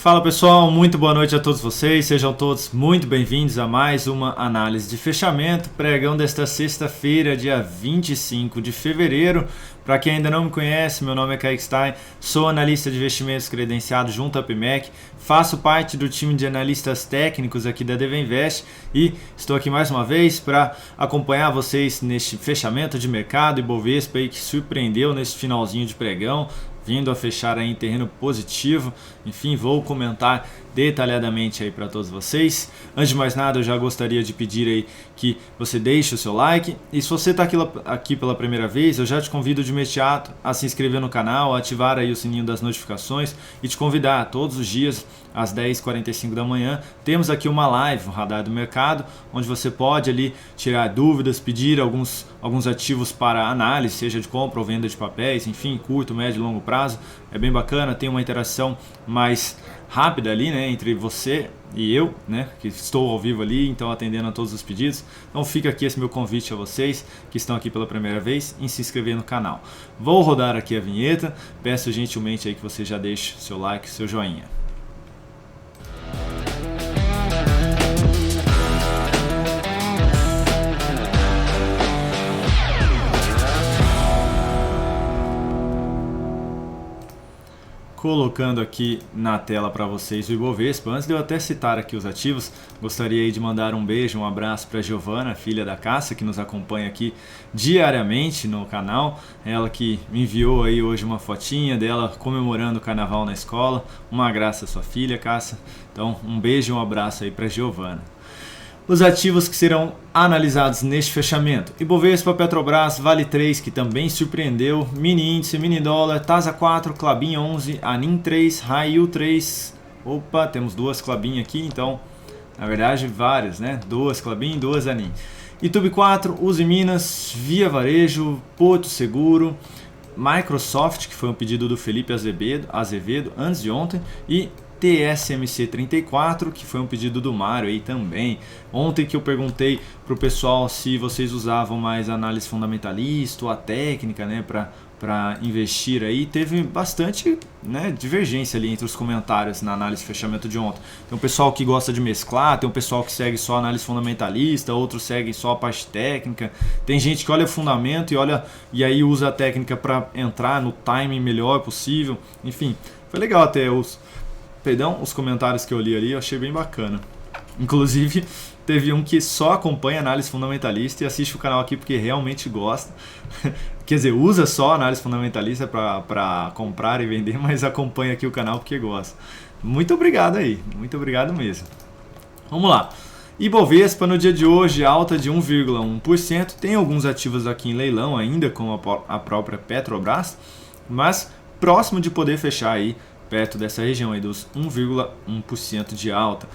Fala pessoal, muito boa noite a todos vocês, sejam todos muito bem-vindos a mais uma análise de fechamento, pregão desta sexta-feira, dia 25 de fevereiro. Para quem ainda não me conhece, meu nome é Kaique Stein, sou analista de investimentos credenciado junto à PMEC, faço parte do time de analistas técnicos aqui da Devinvest e estou aqui mais uma vez para acompanhar vocês neste fechamento de mercado Ibovespa aí que surpreendeu nesse finalzinho de pregão, vindo a fechar aí em terreno positivo. Enfim, vou comentar detalhadamente aí para todos vocês. Antes de mais nada, eu já gostaria de pedir aí que você deixe o seu like. E se você está aqui pela primeira vez, eu já te convido de imediato a se inscrever no canal, ativar aí o sininho das notificações e te convidar todos os dias às 10h45 da manhã. Temos aqui uma live, o Radar do Mercado, onde você pode ali tirar dúvidas, pedir alguns ativos para análise, seja de compra ou venda de papéis, enfim, curto, médio e longo prazo. É bem bacana, tem uma interação mais rápida ali, né, entre você e eu, né, que estou ao vivo ali, então atendendo a todos os pedidos. Então fica aqui esse meu convite a vocês que estão aqui pela primeira vez em se inscrever no canal. Vou rodar aqui a vinheta, peço gentilmente aí que você já deixe seu like, seu joinha. Colocando aqui na tela para vocês o Ibovespa. Antes de eu até citar aqui os ativos, gostaria de mandar um beijo, um abraço para a Giovana, filha da Cássia, que nos acompanha aqui diariamente no canal. Ela que me enviou aí hoje uma fotinha dela comemorando o carnaval na escola. Uma graça a sua filha, Cássia. Então, um beijo e um abraço aí para a Giovana. Os ativos que serão analisados neste fechamento: Ibovespa, Petrobras, Vale 3, que também surpreendeu, Mini Índice, Mini Dólar, Tasa 4, Klabin 11, Anin 3, Raio 3. Opa, temos duas Klabin aqui, então, na verdade, várias, né? Duas Klabin, duas Anin. Itube 4, Uzi Minas, Via Varejo, Porto Seguro, Microsoft, que foi um pedido do Felipe Azevedo antes de ontem, e TSMC 34, que foi um pedido do Mário aí também. Ontem que eu perguntei para o pessoal se vocês usavam mais análise fundamentalista ou a técnica, né, para investir aí, teve bastante, né, divergência ali entre os comentários na análise de fechamento de ontem. Tem um pessoal que gosta de mesclar, tem um pessoal que segue só análise fundamentalista, outros seguem só a parte técnica. Tem gente que olha o fundamento e aí usa a técnica para entrar no timing melhor possível. Enfim, foi legal até os comentários que eu li ali, eu achei bem bacana. Inclusive, teve um que só acompanha análise fundamentalista e assiste o canal aqui porque realmente gosta. Quer dizer, usa só análise fundamentalista para comprar e vender, mas acompanha aqui o canal porque gosta. Muito obrigado aí, muito obrigado mesmo. Vamos lá. Ibovespa no dia de hoje, alta de 1,1%. Tem alguns ativos aqui em leilão ainda, como a própria Petrobras, mas próximo de poder fechar aí perto dessa região aí dos 1,1% de alta.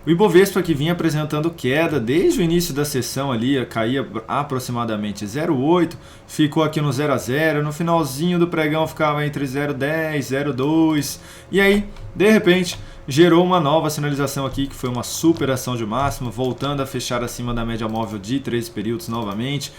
O Ibovespa, que vinha apresentando queda desde o início da sessão ali, caía aproximadamente 0,8, ficou aqui no 0 a 0, no finalzinho do pregão ficava entre 0,10, 0,2, e aí, de repente, gerou uma nova sinalização aqui, que foi uma superação de máxima, voltando a fechar acima da média móvel de 13 períodos novamente.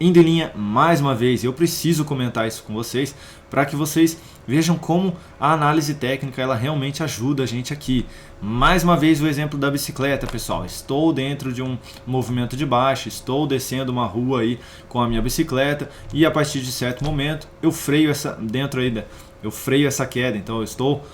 Indo em linha mais uma vez, eu preciso comentar isso com vocês para que vocês vejam como a análise técnica ela realmente ajuda a gente aqui. Mais uma vez o exemplo da bicicleta, pessoal. Estou dentro de um movimento de baixa, estou descendo uma rua aí com a minha bicicleta e a partir de certo momento eu freio essa queda. Então eu estou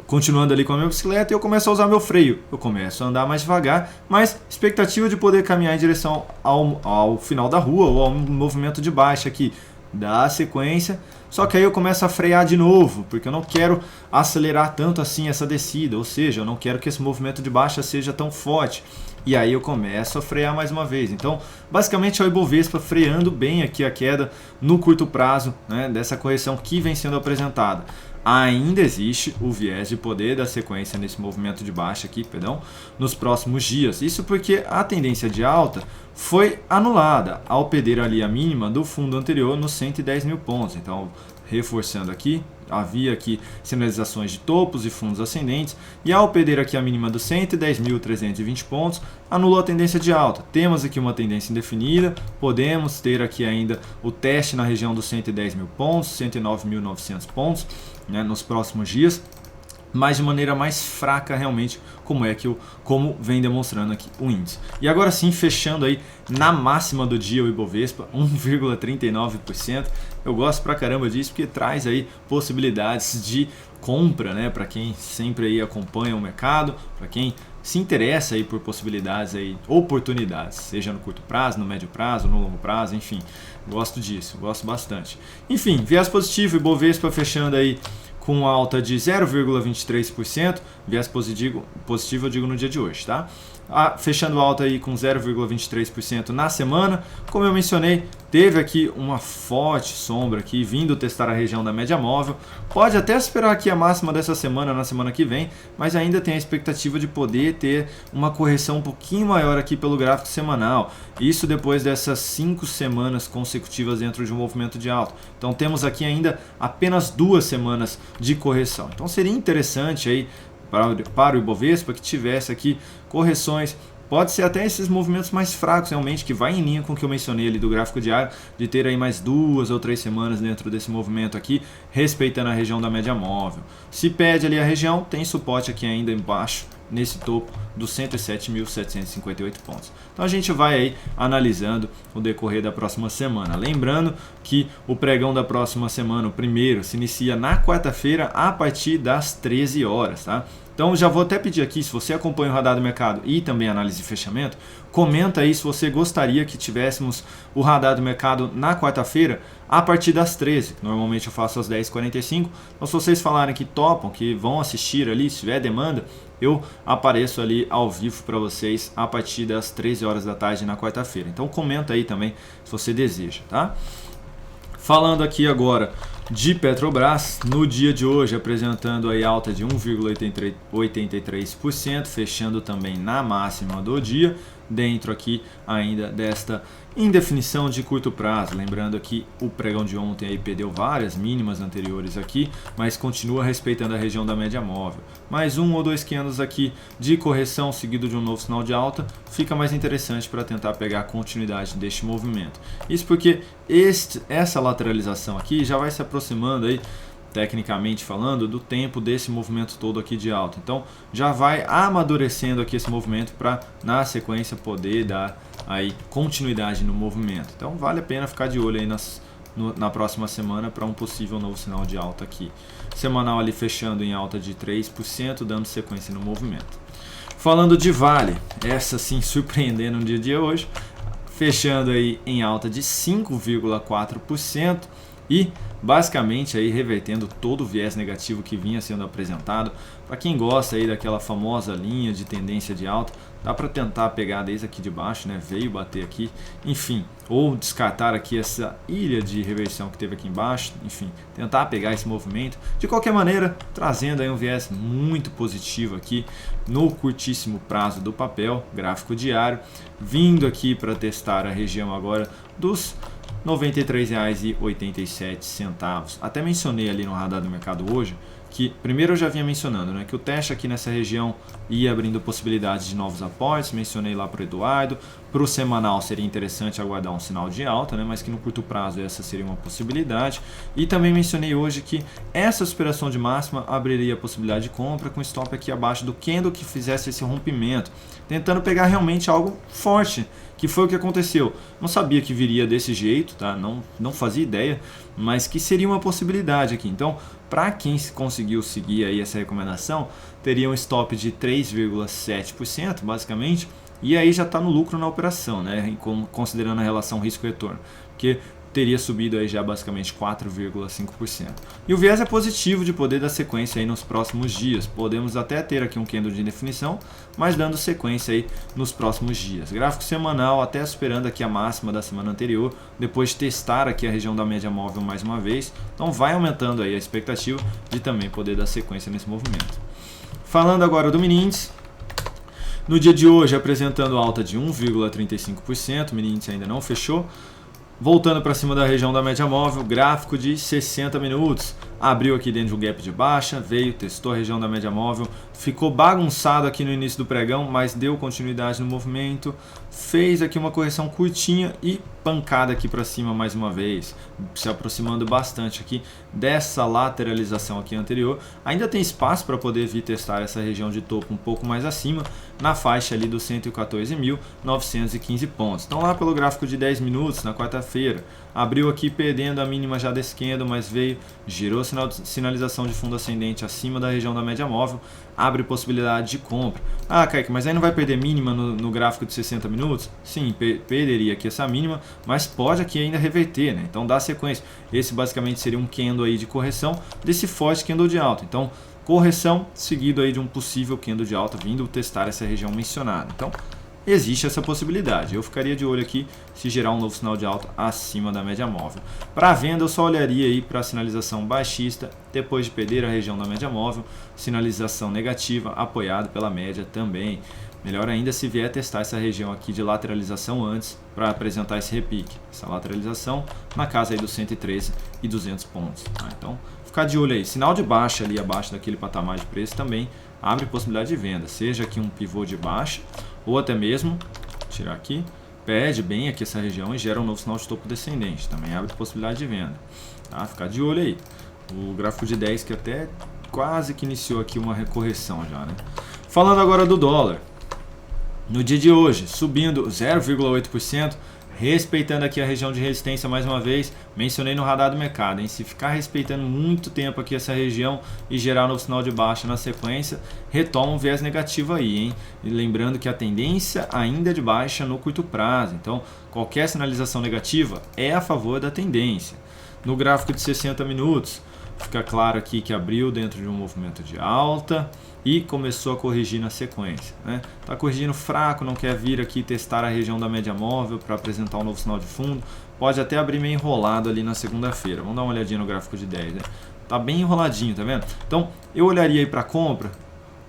continuando ali com a minha bicicleta e eu começo a usar meu freio. Eu começo a andar mais devagar, mas expectativa de poder caminhar em direção ao final da rua ou ao movimento de baixa aqui. Dá sequência, só que aí eu começo a frear de novo, porque eu não quero acelerar tanto assim essa descida, ou seja, eu não quero que esse movimento de baixa seja tão forte. E aí eu começo a frear mais uma vez. Então, basicamente é o Ibovespa freando bem aqui a queda no curto prazo, né, dessa correção que vem sendo apresentada. Ainda existe o viés de poder da sequência nesse movimento de baixa aqui, nos próximos dias. Isso porque a tendência de alta foi anulada ao perder ali a mínima do fundo anterior nos 110 mil pontos. Então, reforçando aqui, havia aqui sinalizações de topos e fundos ascendentes, e ao perder aqui a mínima dos 110.320 pontos, anulou a tendência de alta. Temos aqui uma tendência indefinida, podemos ter aqui ainda o teste na região dos 110 mil pontos, 109.900 pontos, né, nos próximos dias. mas de maneira mais fraca realmente, como vem demonstrando aqui o índice. E agora sim, fechando aí na máxima do dia o Ibovespa, 1,39%. Eu gosto pra caramba disso porque traz aí possibilidades de compra, né, para quem sempre aí acompanha o mercado, para quem se interessa aí por possibilidades aí, oportunidades, seja no curto prazo, no médio prazo, no longo prazo, enfim, gosto disso, gosto bastante. Enfim, viés positivo, Ibovespa fechando aí com alta de 0,23%, viés positivo eu digo no dia de hoje, tá? Fechando alta aí com 0,23% na semana. Como eu mencionei, teve aqui uma forte sombra aqui, vindo testar a região da média móvel. Pode até esperar aqui a máxima dessa semana, na semana que vem, mas ainda tem a expectativa de poder ter uma correção um pouquinho maior aqui pelo gráfico semanal. Isso depois dessas 5 semanas consecutivas dentro de um movimento de alta. Então temos aqui ainda apenas 2 semanas de correção. Então seria interessante aí para o Ibovespa que tivesse aqui correções, pode ser até esses movimentos mais fracos realmente, que vai em linha com o que eu mencionei ali do gráfico diário, de ter aí mais 2 ou 3 semanas dentro desse movimento aqui, respeitando a região da média móvel. Se pede ali a região, tem suporte aqui ainda embaixo, nesse topo dos 107.758 pontos. Então a gente vai aí analisando o decorrer da próxima semana. Lembrando que o pregão da próxima semana, o primeiro, se inicia na quarta-feira a partir das 13 horas, tá? Então já vou até pedir aqui, se você acompanha o Radar do Mercado e também a análise de fechamento, comenta aí se você gostaria que tivéssemos o Radar do Mercado na quarta-feira a partir das 13, normalmente eu faço às 10h45. Então se vocês falarem que topam, que vão assistir ali, se tiver demanda, eu apareço ali ao vivo para vocês a partir das 13 horas da tarde na quarta-feira. Então comenta aí também se você deseja, tá? Falando aqui agora de Petrobras, no dia de hoje apresentando aí alta de 1,83%, fechando também na máxima do dia, dentro aqui ainda desta indefinição de curto prazo. Lembrando que o pregão de ontem aí perdeu várias mínimas anteriores aqui, mas continua respeitando a região da média móvel. Mais 1 ou 2 candles aqui de correção seguido de um novo sinal de alta, fica mais interessante para tentar pegar a continuidade deste movimento. Isso porque essa lateralização aqui já vai se aproximando aí, tecnicamente falando, do tempo desse movimento todo aqui de alta. Então já vai amadurecendo aqui esse movimento para na sequência poder dar aí continuidade no movimento. Então vale a pena ficar de olho aí na próxima semana para um possível novo sinal de alta aqui. Semanal ali fechando em alta de 3%, dando sequência no movimento. Falando de Vale, essa sim surpreendendo no dia de hoje, fechando aí em alta de 5,4% e basicamente aí revertendo todo o viés negativo que vinha sendo apresentado. Para quem gosta aí daquela famosa linha de tendência de alta, dá para tentar pegar desde aqui de baixo, né? Veio bater aqui, enfim, ou descartar aqui essa ilha de reversão que teve aqui embaixo, enfim, tentar pegar esse movimento. De qualquer maneira, trazendo aí um viés muito positivo aqui no curtíssimo prazo do papel, gráfico diário, vindo aqui para testar a região agora dos R$ 93,87. Até mencionei ali no Radar do Mercado hoje que, primeiro eu já vinha mencionando, né, que o teste aqui nessa região ia abrindo possibilidades de novos aportes, mencionei lá para o Eduardo. Para o semanal seria interessante aguardar um sinal de alta, né, mas que no curto prazo essa seria uma possibilidade. E também mencionei hoje que essa superação de máxima abriria a possibilidade de compra com stop aqui abaixo do candle que fizesse esse rompimento, tentando pegar realmente algo forte, que foi o que aconteceu. Não sabia que viria desse jeito, tá? Não fazia ideia, mas que seria uma possibilidade aqui. Então, para quem conseguiu seguir aí essa recomendação, teria um stop de 3,7%, basicamente, e aí já está no lucro na operação, né? Considerando a relação risco-retorno, porque teria subido aí já basicamente 4,5%. E o viés é positivo de poder dar sequência aí nos próximos dias. Podemos até ter aqui um candle de indefinição, mas dando sequência aí nos próximos dias. Gráfico semanal até superando aqui a máxima da semana anterior, depois de testar aqui a região da média móvel mais uma vez. Então vai aumentando aí a expectativa de também poder dar sequência nesse movimento. Falando agora do mini índice, no dia de hoje apresentando alta de 1,35%, o mini índice ainda não fechou. Voltando para cima da região da média móvel, gráfico de 60 minutos, abriu aqui dentro de um gap de baixa, veio, testou a região da média móvel, ficou bagunçado aqui no início do pregão, mas deu continuidade no movimento, fez aqui uma correção curtinha e pancada aqui para cima mais uma vez, se aproximando bastante aqui dessa lateralização aqui anterior. Ainda tem espaço para poder vir testar essa região de topo um pouco mais acima, na faixa ali dos 114.915 pontos. Então lá pelo gráfico de 10 minutos, na quarta-feira, abriu aqui perdendo a mínima já desse candle, mas veio, girou sinalização de fundo ascendente acima da região da média móvel, abre possibilidade de compra. Ah, Kaique, mas aí não vai perder mínima no gráfico de 60 minutos? Sim, perderia aqui essa mínima, mas pode aqui ainda reverter, né? Então dá sequência. Esse basicamente seria um candle aí de correção desse forte candle de alta. Então, correção seguido aí de um possível candle de alta vindo testar essa região mencionada. Então, existe essa possibilidade. Eu ficaria de olho aqui se gerar um novo sinal de alta acima da média móvel. Para venda, eu só olharia aí para a sinalização baixista depois de perder a região da média móvel, sinalização negativa apoiado pela média também. Melhor ainda se vier testar essa região aqui de lateralização antes para apresentar esse repique. Essa lateralização na casa aí dos 113 e 200 pontos. Tá? Então, ficar de olho aí. Sinal de baixa ali abaixo daquele patamar de preço também abre possibilidade de venda. Seja aqui um pivô de baixa ou até mesmo, tirar aqui, perde bem aqui essa região e gera um novo sinal de topo descendente. Também abre possibilidade de venda. Tá? Ficar de olho aí. O gráfico de 10 que até quase que iniciou aqui uma recorreção já, né? Falando agora do dólar. No dia de hoje, subindo 0,8%, respeitando aqui a região de resistência mais uma vez, mencionei no radar do mercado, hein? Se ficar respeitando muito tempo aqui essa região e gerar um novo sinal de baixa na sequência, retoma um viés negativo aí, hein? E lembrando que a tendência ainda é de baixa no curto prazo, então qualquer sinalização negativa é a favor da tendência. No gráfico de 60 minutos, fica claro aqui que abriu dentro de um movimento de alta e começou a corrigir na sequência, né? Tá corrigindo fraco, não quer vir aqui testar a região da média móvel para apresentar um novo sinal de fundo. Pode até abrir meio enrolado ali na segunda-feira. Vamos dar uma olhadinha no gráfico de 10, né? Tá bem enroladinho, tá vendo? Então, eu olharia aí para compra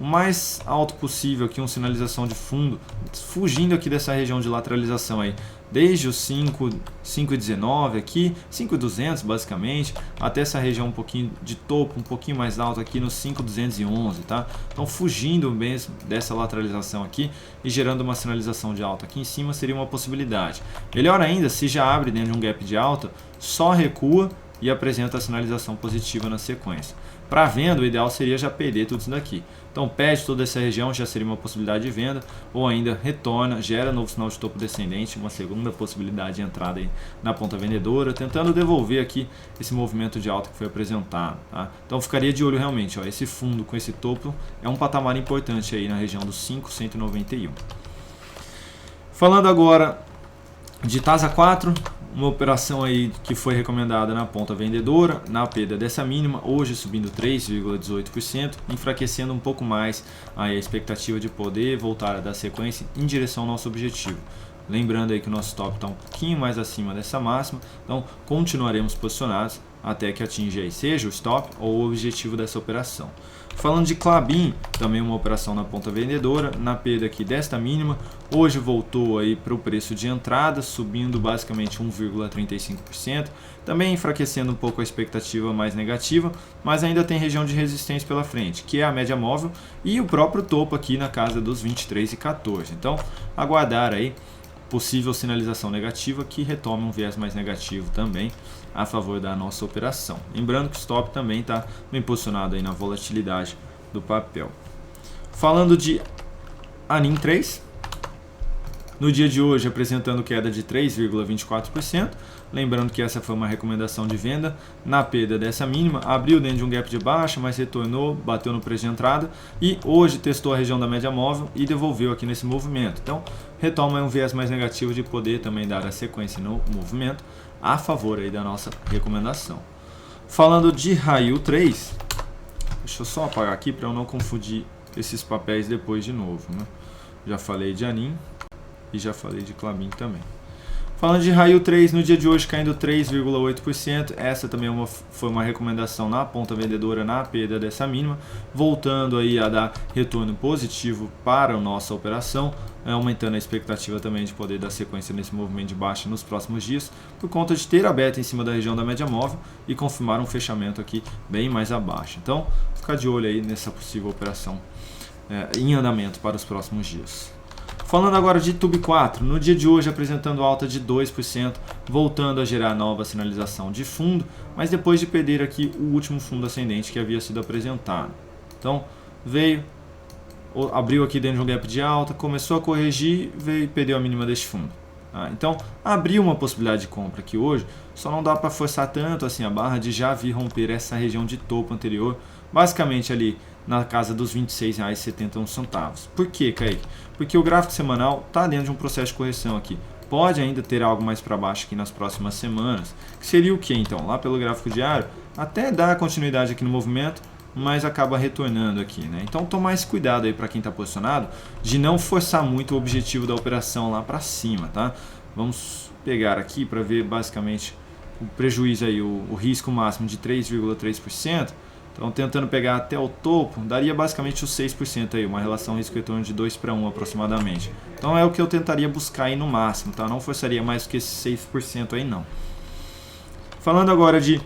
o mais alto possível aqui, uma sinalização de fundo, fugindo aqui dessa região de lateralização aí, desde os 5,19 aqui, 5,200 basicamente, até essa região um pouquinho de topo, um pouquinho mais alto aqui nos 5,211, tá? Então fugindo mesmo dessa lateralização aqui e gerando uma sinalização de alta aqui em cima seria uma possibilidade. Melhor ainda, se já abre dentro de um gap de alta, só recua e apresenta a sinalização positiva na sequência. Para venda, o ideal seria já perder tudo isso daqui. Então perde toda essa região, já seria uma possibilidade de venda, ou ainda retorna, gera novo sinal de topo descendente, uma segunda possibilidade de entrada aí na ponta vendedora, tentando devolver aqui esse movimento de alta que foi apresentado. Tá? Então ficaria de olho realmente, ó, esse fundo com esse topo é um patamar importante aí na região dos 5,191. Falando agora de TASA 4, uma operação aí que foi recomendada na ponta vendedora, na perda dessa mínima, hoje subindo 3,18%, enfraquecendo um pouco mais aí a expectativa de poder voltar a dar sequência em direção ao nosso objetivo. Lembrando aí que o nosso stop está um pouquinho mais acima dessa máxima, então continuaremos posicionados até que atinja aí, seja o stop ou o objetivo dessa operação. Falando de Klabin, também uma operação na ponta vendedora, na perda aqui desta mínima, hoje voltou aí para o preço de entrada, subindo basicamente 1,35%, também enfraquecendo um pouco a expectativa mais negativa, mas ainda tem região de resistência pela frente, que é a média móvel e o próprio topo aqui na casa dos 23,14. Então, aguardar aí possível sinalização negativa que retome um viés mais negativo também a favor da nossa operação. Lembrando que o stop também está bem posicionado aí na volatilidade do papel. Falando de ANIM 3, no dia de hoje apresentando queda de 3,24%, lembrando que essa foi uma recomendação de venda na perda dessa mínima, abriu dentro de um gap de baixa, mas retornou, bateu no preço de entrada e hoje testou a região da média móvel e devolveu aqui nesse movimento. Então retoma um viés mais negativo de poder também dar a sequência no movimento a favor aí da nossa recomendação. Falando de Raio 3, deixa eu só apagar aqui para eu não confundir esses papéis depois de novo, né? Já falei de ANIM e já falei de Klabin também. Falando de raio 3, no dia de hoje caindo 3,8%, essa também foi uma recomendação na ponta vendedora na perda dessa mínima, voltando aí a dar retorno positivo para a nossa operação, aumentando a expectativa também de poder dar sequência nesse movimento de baixa nos próximos dias, por conta de ter aberto em cima da região da média móvel e confirmar um fechamento aqui bem mais abaixo. Então, ficar de olho aí nessa possível operação em andamento para os próximos dias. Falando agora de TUB4, no dia de hoje apresentando alta de 2%, voltando a gerar nova sinalização de fundo, mas depois de perder aqui o último fundo ascendente que havia sido apresentado. Então, veio, abriu aqui dentro de um gap de alta, começou a corrigir, veio e perdeu a mínima deste fundo. Então, abriu uma possibilidade de compra aqui hoje, só não dá para forçar tanto assim a barra de já vir romper essa região de topo anterior, basicamente ali na casa dos R$ 26,71. Por quê, Kaique? Porque o gráfico semanal está dentro de um processo de correção aqui. Pode ainda ter algo mais para baixo aqui nas próximas semanas. Que seria o que então? Lá pelo gráfico diário, até dá continuidade aqui no movimento, mas acaba retornando aqui, né? Então tomar esse cuidado aí para quem está posicionado, de não forçar muito o objetivo da operação lá para cima, tá? Vamos pegar aqui para ver basicamente o prejuízo aí, o risco máximo de 3,3%. Então, tentando pegar até o topo, daria basicamente os 6% aí, uma relação risco-retorno de 2:1 aproximadamente. Então, é o que eu tentaria buscar aí no máximo, tá? Não forçaria mais do que esse 6% aí, não. Falando agora de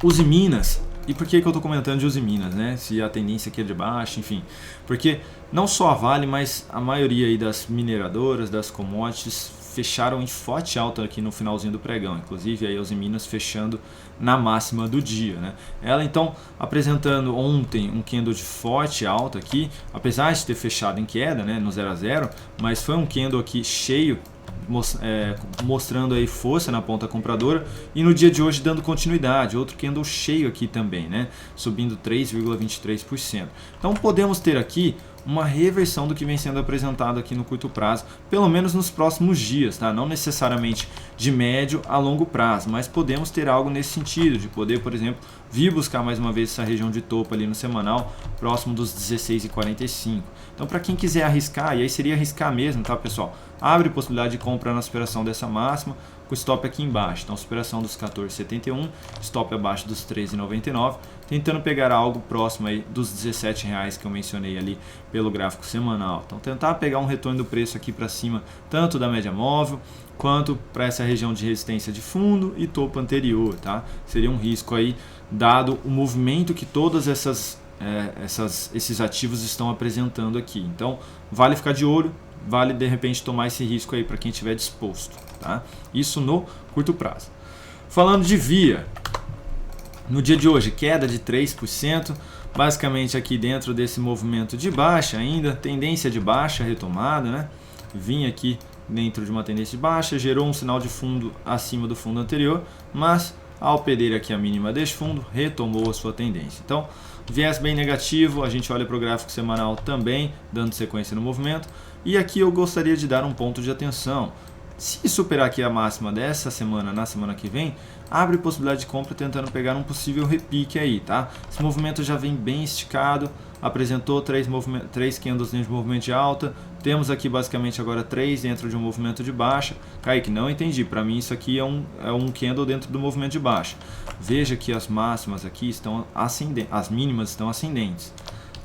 Uzi Minas, e por que eu estou comentando de Uzi Minas, né? Se a tendência aqui é de baixa, enfim. Porque não só a Vale, mas a maioria aí das mineradoras, das commodities, fecharam em forte alta aqui no finalzinho do pregão, inclusive aí a Uzi Minas fechando na máxima do dia, né? Ela então apresentando ontem um candle de forte alta aqui, apesar de ter fechado em queda, né, no 0 a 0, mas foi um candle aqui cheio, mostrando aí força na ponta compradora, e no dia de hoje dando continuidade, outro candle cheio aqui também, né, subindo 3,23%. Então podemos ter aqui uma reversão do que vem sendo apresentado aqui no curto prazo, pelo menos nos próximos dias, tá? Não necessariamente de médio a longo prazo, mas podemos ter algo nesse sentido, de poder, por exemplo, vir buscar mais uma vez essa região de topo ali no semanal, próximo dos 16,45. Então, para quem quiser arriscar, e aí seria arriscar mesmo, tá, pessoal? Abre possibilidade de compra na superação dessa máxima, com stop aqui embaixo. Então, superação dos 14,71, stop abaixo dos 13,99, tentando pegar algo próximo aí dos R$17 que eu mencionei ali pelo gráfico semanal. Então, tentar pegar um retorno do preço aqui para cima, tanto da média móvel, quanto para essa região de resistência de fundo e topo anterior, tá? Seria um risco aí, dado o movimento que todas esses ativos estão apresentando aqui. Então, vale ficar de olho, vale de repente tomar esse risco aí para quem estiver disposto, tá? Isso no curto prazo. Falando de Via, no dia de hoje, queda de 3%, basicamente aqui dentro desse movimento de baixa ainda, tendência de baixa retomada, né? Vinha aqui dentro de uma tendência de baixa, gerou um sinal de fundo acima do fundo anterior, mas ao perder aqui a mínima deste fundo, retomou a sua tendência. Então, viés bem negativo, a gente olha para o gráfico semanal também, dando sequência no movimento, e aqui eu gostaria de dar um ponto de atenção. Se superar aqui a máxima dessa semana, na semana que vem, abre possibilidade de compra tentando pegar um possível repique aí, tá? Esse movimento já vem bem esticado, apresentou três candles dentro de movimento de alta, temos aqui basicamente agora 3 dentro de um movimento de baixa. Kaique, não entendi, para mim isso aqui é um candle dentro do movimento de baixa. Veja que as máximas aqui estão ascendentes, as mínimas estão ascendentes.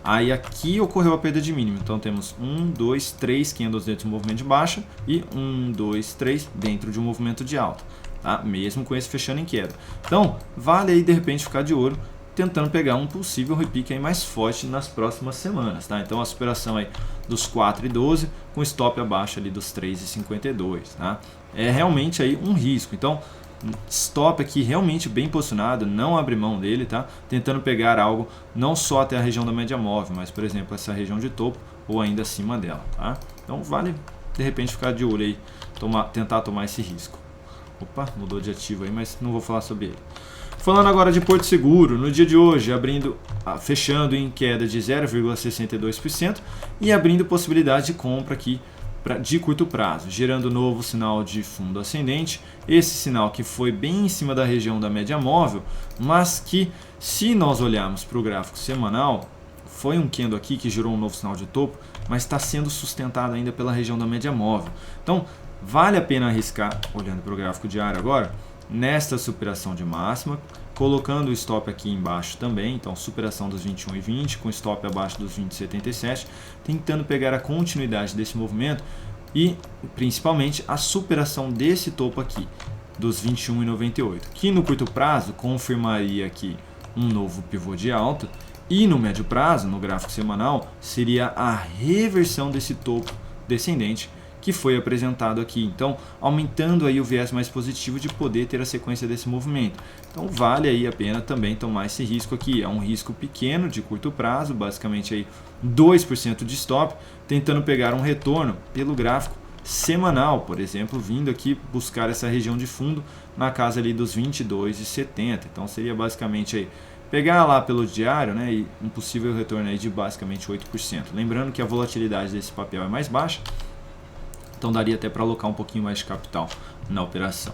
Aí aqui ocorreu a perda de mínimo, então temos 1, 2, 3 candles dentro de um movimento de baixa e 1, 2, 3 dentro de um movimento de alta, tá? Mesmo com esse fechando em queda. Então, vale aí de repente ficar de olho, tentando pegar um possível repique aí mais forte nas próximas semanas, tá? Então a superação aí dos 4,12 com stop abaixo ali dos 3,52, tá? É realmente aí um risco, então stop aqui realmente bem posicionado, não abre mão dele, tá? Tentando pegar algo não só até a região da média móvel, mas por exemplo essa região de topo ou ainda acima dela, tá? Então vale de repente ficar de olho aí, tentar tomar esse risco. Opa, mudou de ativo aí, mas não vou falar sobre ele. Falando agora de Porto Seguro, no dia de hoje fechando em queda de 0,62% e abrindo possibilidade de compra aqui de curto prazo, gerando novo sinal de fundo ascendente, esse sinal que foi bem em cima da região da média móvel, mas que se nós olharmos para o gráfico semanal, foi um candle aqui que gerou um novo sinal de topo, mas está sendo sustentado ainda pela região da média móvel. Então, vale a pena arriscar, olhando para o gráfico diário agora, nesta superação de máxima, colocando o stop aqui embaixo também, então superação dos 21,20 com stop abaixo dos 20,77, tentando pegar a continuidade desse movimento e principalmente a superação desse topo aqui, dos 21,98, que no curto prazo confirmaria aqui um novo pivô de alta e no médio prazo, no gráfico semanal, seria a reversão desse topo descendente que foi apresentado aqui, então aumentando aí o viés mais positivo de poder ter a sequência desse movimento. Então vale aí a pena também tomar esse risco aqui, é um risco pequeno de curto prazo, basicamente aí 2% de stop, tentando pegar um retorno pelo gráfico semanal, por exemplo, vindo aqui buscar essa região de fundo na casa ali dos 22,70, então seria basicamente aí pegar lá pelo diário, né, e um possível retorno aí de basicamente 8%. Lembrando que a volatilidade desse papel é mais baixa, então daria até para alocar um pouquinho mais de capital na operação.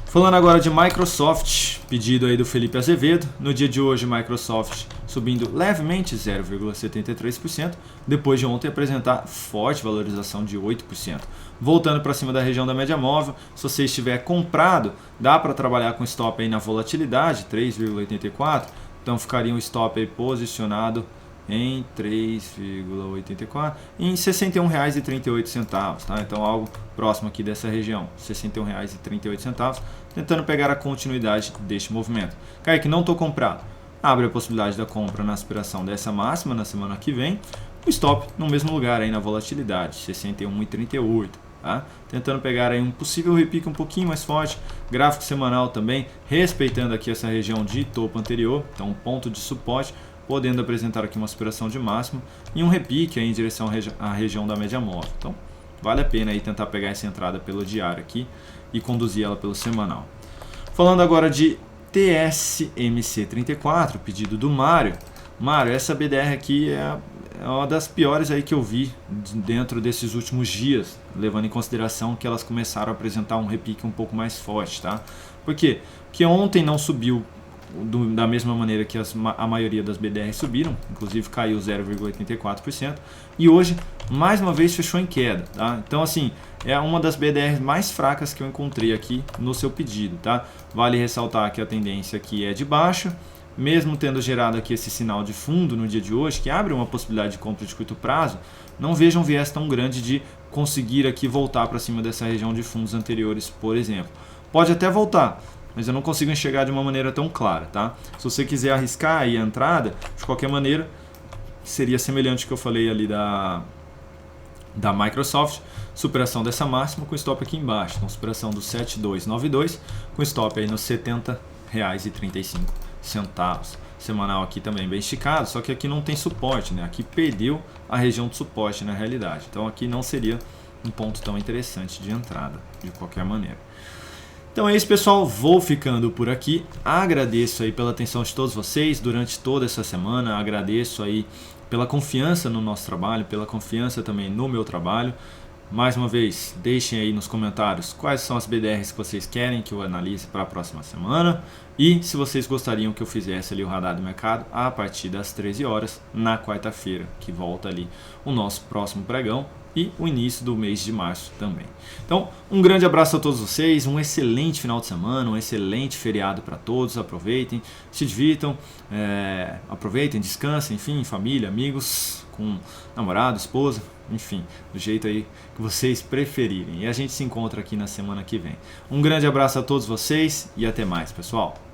Falando agora de Microsoft, pedido aí do Felipe Azevedo. No dia de hoje, Microsoft subindo levemente 0,73%, depois de ontem apresentar forte valorização de 8%. Voltando para cima da região da média móvel, se você estiver comprado, dá para trabalhar com stop aí na volatilidade, 3,84%, então ficaria um stop aí posicionado em 3,84 em R$ 61,38, tá? Então algo próximo aqui dessa região, R$ 61,38, tentando pegar a continuidade deste movimento. Kaique, não estou comprado. Abre a possibilidade da compra na aspiração dessa máxima na semana que vem. O stop no mesmo lugar aí na volatilidade, 61,38. Tá? Tentando pegar aí um possível repique um pouquinho mais forte, gráfico semanal também, respeitando aqui essa região de topo anterior, então um ponto de suporte, podendo apresentar aqui uma aspiração de máximo e um repique aí em direção à região da média móvel. Então, vale a pena aí tentar pegar essa entrada pelo diário aqui e conduzir ela pelo semanal. Falando agora de TSMC34, pedido do Mário. Mário, essa BDR aqui é uma das piores aí que eu vi dentro desses últimos dias, levando em consideração que elas começaram a apresentar um repique um pouco mais forte, tá? Por quê? Porque ontem não subiu da mesma maneira que a maioria das BDRs subiram, inclusive caiu 0,84%, e hoje mais uma vez fechou em queda, tá? Então assim, é uma das BDRs mais fracas que eu encontrei aqui no seu pedido, tá? Vale ressaltar que a tendência aqui é de baixa, mesmo tendo gerado aqui esse sinal de fundo no dia de hoje, que abre uma possibilidade de compra de curto prazo, não vejo um viés tão grande de conseguir aqui voltar para cima dessa região de fundos anteriores, por exemplo. Pode até voltar, mas eu não consigo enxergar de uma maneira tão clara, tá? Se você quiser arriscar aí a entrada, de qualquer maneira, seria semelhante ao que eu falei ali da Microsoft, superação dessa máxima com stop aqui embaixo, então superação do 7292 com stop aí nos R$ 70,35. Semanal aqui também bem esticado, só que aqui não tem suporte, né? Aqui perdeu a região de suporte na realidade, então aqui não seria um ponto tão interessante de entrada, de qualquer maneira. Então é isso, pessoal, vou ficando por aqui, agradeço aí pela atenção de todos vocês durante toda essa semana, agradeço aí pela confiança no nosso trabalho, pela confiança também no meu trabalho. Mais uma vez, deixem aí nos comentários quais são as BDRs que vocês querem que eu analise para a próxima semana e se vocês gostariam que eu fizesse ali o radar do mercado a partir das 13 horas na quarta-feira, que volta ali o nosso próximo pregão e o início do mês de março também. Então, um grande abraço a todos vocês, um excelente final de semana, um excelente feriado para todos, aproveitem, se divirtam, aproveitem, descansem, enfim, família, amigos, com namorado, esposa, enfim, do jeito aí que vocês preferirem. E a gente se encontra aqui na semana que vem. Um grande abraço a todos vocês e até mais, pessoal!